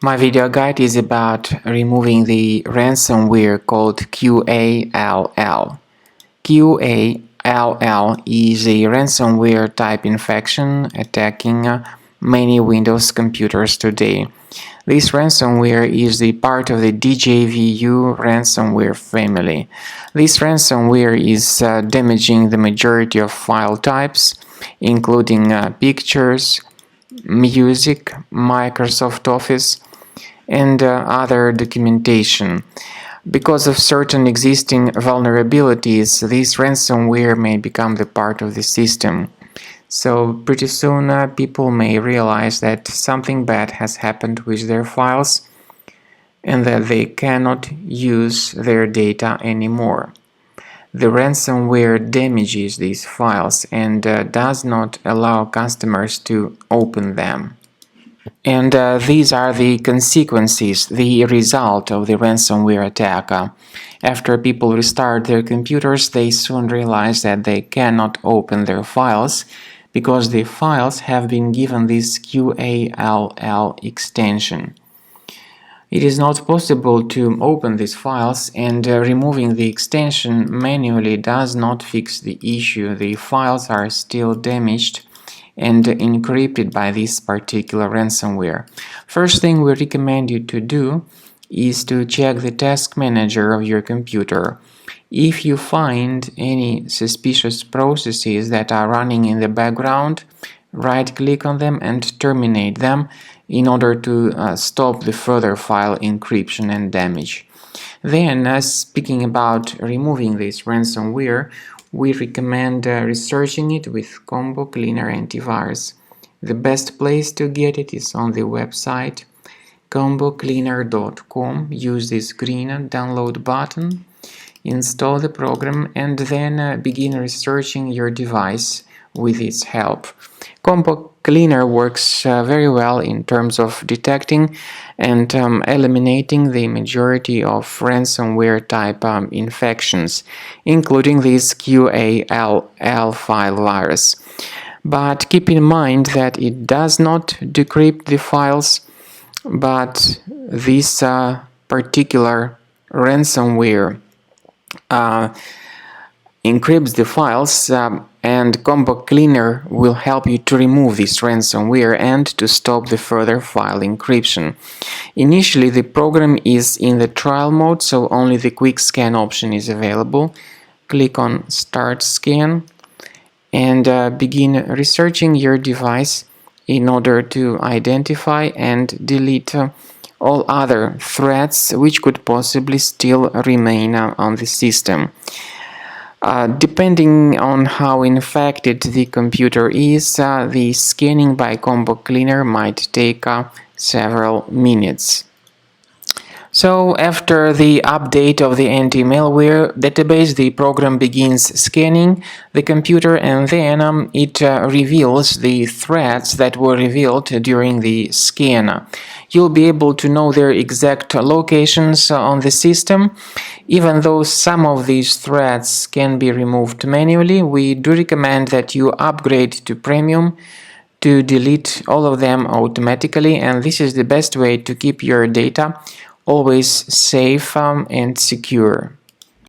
My video guide is about removing the ransomware called Qall. Qall is a ransomware type infection attacking many Windows computers today. This ransomware is the part of the DJVU ransomware family. This ransomware is damaging the majority of file types, including pictures, music, Microsoft Office, and other documentation. Because of certain existing vulnerabilities, this ransomware may become the part of the system. So pretty soon people may realize that something bad has happened with their files and that they cannot use their data anymore. The ransomware damages these files and does not allow customers to open them. And these are the consequences, the result of the ransomware attack. After people restart their computers, they soon realize that they cannot open their files because the files have been given this Qall extension. It is not possible to open these files, and removing the extension manually does not fix the issue. The files are still damaged and encrypted by this particular ransomware. First thing we recommend you to do is to check the task manager of your computer. If you find any suspicious processes that are running in the background, right-click on them and terminate them in order to stop the further file encryption and damage. Then, speaking about removing this ransomware, we recommend researching it with Combo Cleaner Antivirus. The best place to get it is on the website combocleaner.com. Use this green download button, install the program, and then begin researching your device with its help. Combo Cleaner works very well in terms of detecting and eliminating the majority of ransomware type infections, including this Qall file virus. But keep in mind that it does not decrypt the files, but this particular ransomware encrypts the files, and Combo Cleaner will help you to remove this ransomware and to stop the further file encryption. Initially, the program is in the trial mode, so only the quick scan option is available. Click on Start Scan and begin researching your device in order to identify and delete all other threats which could possibly still remain on the system. Depending on how infected the computer is, the scanning by Combo Cleaner might take several minutes. So after the update of the anti-malware database, the program begins scanning the computer, and then it reveals the threats that were revealed during the scan. You'll be able to know their exact locations on the system. Even though some of these threats can be removed manually, we do recommend that you upgrade to Premium to delete all of them automatically, and this is the best way to keep your data always safe and secure.